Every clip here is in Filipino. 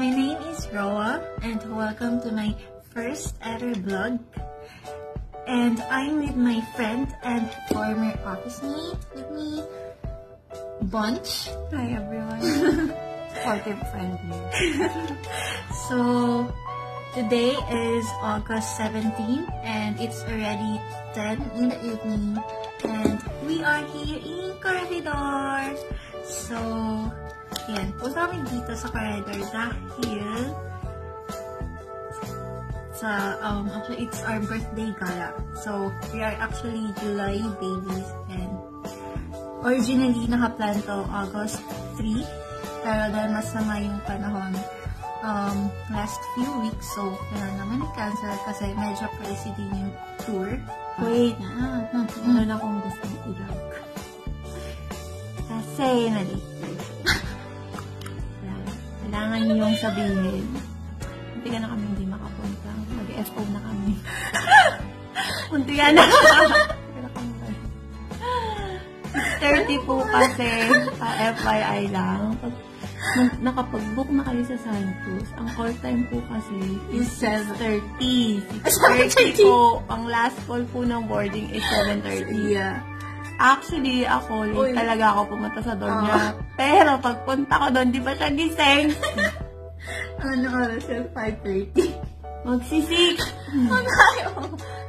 My name is Roa, and welcome to my first ever vlog. And I'm with my friend and former office mate with me, Bunch. Hi everyone. Supportive friend here. So, today is August 17 and it's already 10 in the evening. And we are here in Corregidor. So, yan. Punta kami dito sa Corregidor dahil actually it's our birthday gala. So, we are actually July babies and originally nakaplan to August 3. Pero dahil masama yung panahon last few weeks, so kailangan naman i-cancel kasi medyo pricey din yung tour. Wait, meron akong gustong i-vlog. Kasi na-late. Kailangan niyong sabihin. Munti ka na kami hindi makapunta. Mag-FO na kami. Munti ka na. 30 po kasi, FYI lang. Pag nakapag-book na kayo sa Santos, ang call time po kasi is 7:30. 6:30 po. Ang last call po ng boarding is 7:30. Yeah. Actually, ako, late talaga ako pumunta sa door niya. Pero pagpunta ko doon, di ba siya gising? Ano oras siya? 5:30. Magsisik.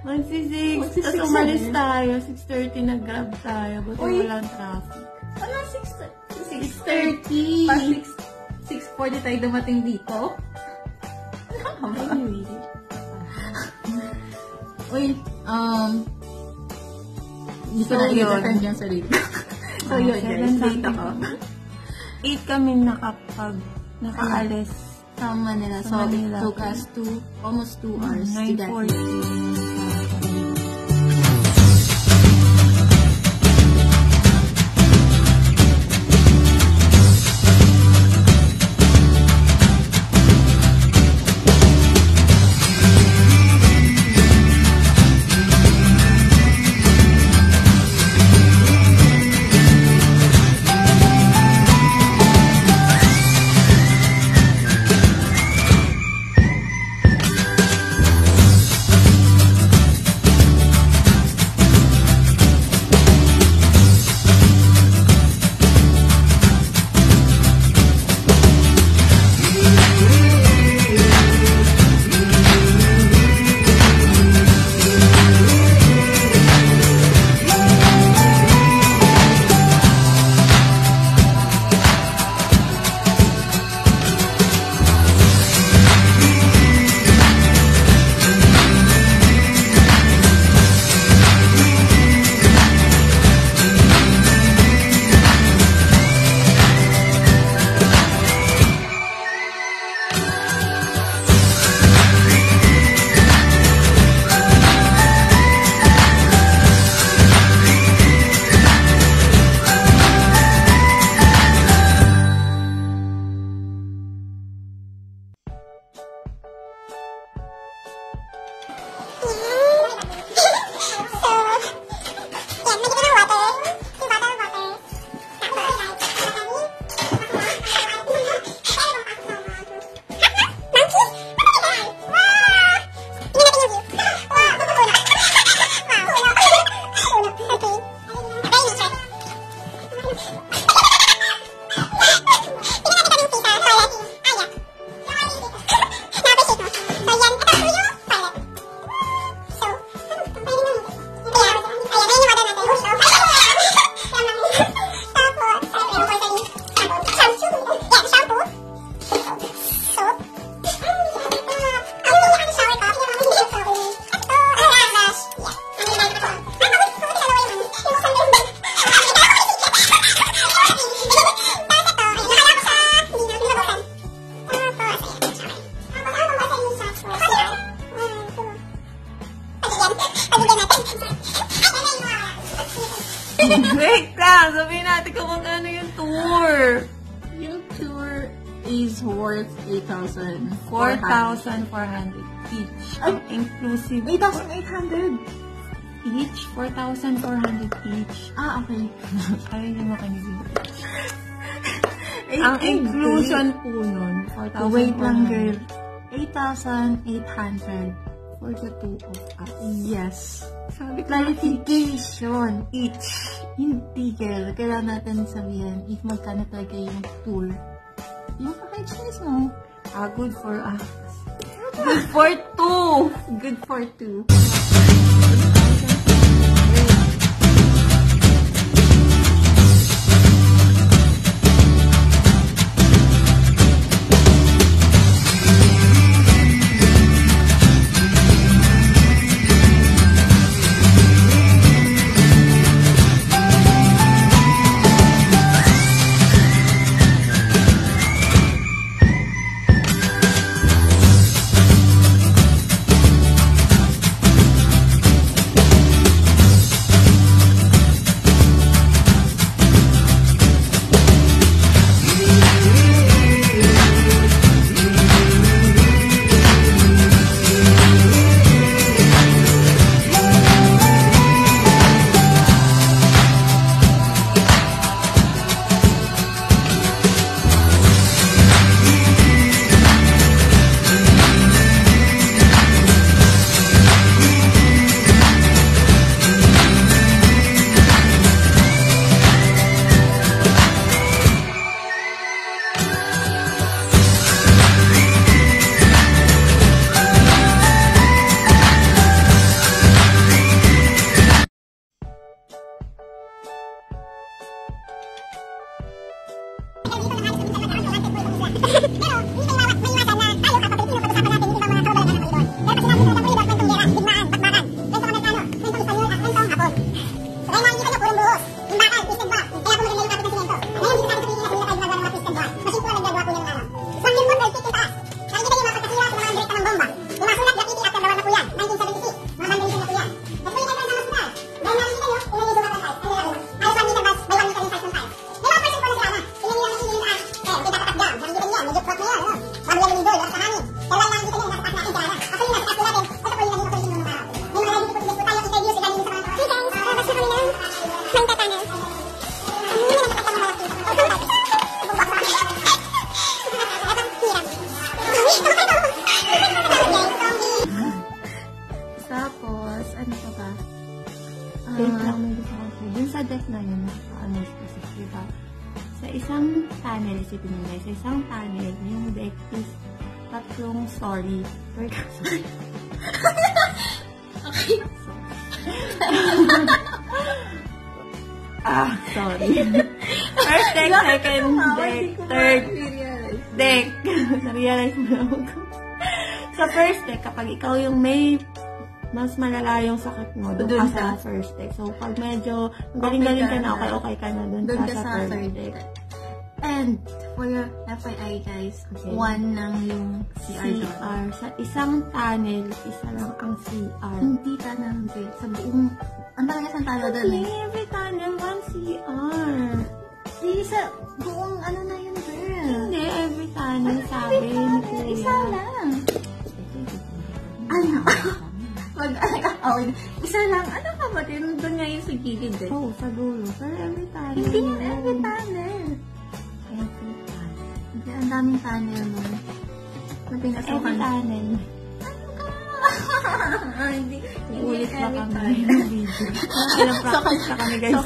Magsisik. Tapos umalis tayo. 6:30 nag-grab tayo. Buti walang traffic. Ano? 6:30. 6:40 tayo dumating dito? Anyway. Uy, hindi ko na i-defend yung sarili. So, yun guys. Late ako. 8 kami nakaalis Sa Manila. So, it took us almost 2 hours to get here. 9:40. Wait lang! Sabihin natin kung magkano yung tour. Yung tour is worth 8,000. 4,400 each. Inclusive. 8,800? Each? 4,400 each. Ah, okay. Kaya niyo makinig. Ang inclusion po nun, 4,400. Wait lang, girl. 8,800 for the two of us. Yes. Sabi ko, Clarification each. Hindi, girl. Kailangan natin sabihin if magkano talaga yung tour. Yung package mo. good for us. Good for two. Good for two. Tapos, ano pa ba? Wait lang, may gusto ko siya. Dun sa deck na yun, ano specific, diba? Sa isang panel, isipin nyo guys, sa isang panel, yung deck is tatlong story. Sorry. Okay. Sorry. First deck, second deck, third deck. Na-realize mo na ako. Sa first deck, kapag ikaw yung may mas malala yung sakit mo, doon ka sa first deck. So, pag medyo galing-galing ka na, okay ka na, doon ka sa third deck. And, for your FYI guys, Okay. one lang yung CR. Sa isang tunnel, isa lang ang CR. Hindi ka na, girl. Sa buong, ang talaga sa talo doon eh. Every tunnel, one CR. Hindi, sa buong ano na yun, girl. Hindi, every tunnel, sabi ni Kuya. Isa lang. Ano? Isa lang. Ano ka ba? Doon nga yung sa gilid eh. Oh, sa dulo. Pero every tunnel. Hindi yung every tunnel. Every tunnel. Hindi, ang daming tunnel mo. Every tunnel. Hindi. Ulit pa kami ng video. Ilang practice na kami guys.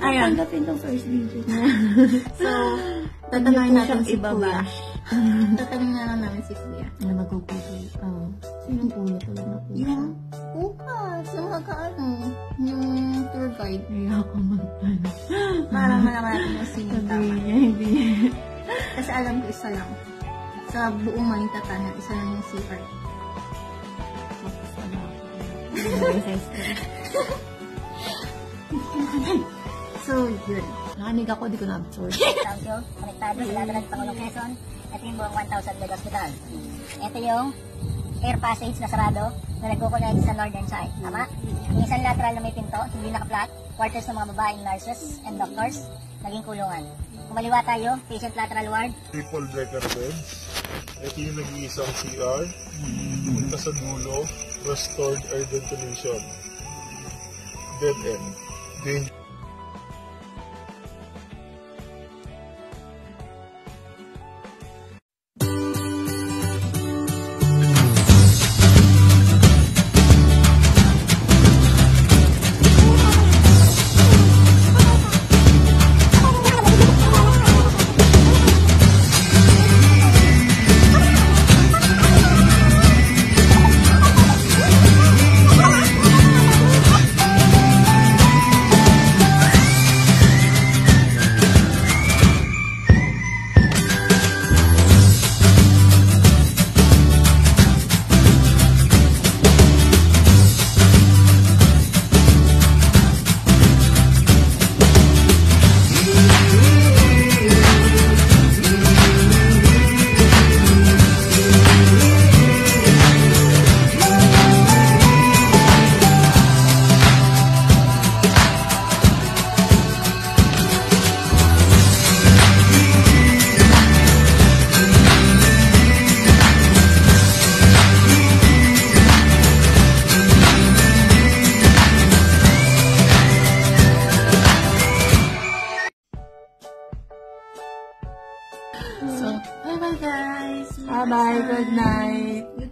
Ayan. Tanggapin tong first video na. So, tatanungin natin si Kuya. Tatanungin na lang namin si Kuya. Na magkukulit. Oo. Sinong Kuya ko lang na Kuya? Yung bukas, yung magkaano, yung tour guide. Ayoko magtanong. Parang malaman natin yung sino Sabi tama. niya, hindi. Kasi alam ko isa lang. Sa buong Manita Tunnel, isa lang yung CR. Focus ka na ako. Sa history. So, yun. Nakanig ako, di ko na-absorb. Tangkyo, konektado sa lahat ng Pangulong Quezon. Ito yung buong 1,000 bed hospital. Ito yung air passage na sarado na nagkukonect sa northern side. Tama? Yung isang lateral na may pinto, hindi naka-flat, quarters ng mga babaeng nurses and doctors, naging kulungan. Kumaliwa tayo, patient lateral ward. Triple decker beds. Ito yung nag-iisang CR. Punta sa dulo, restored air ventilation. Dead end. Bye-bye, guys. Bye-bye. Good night.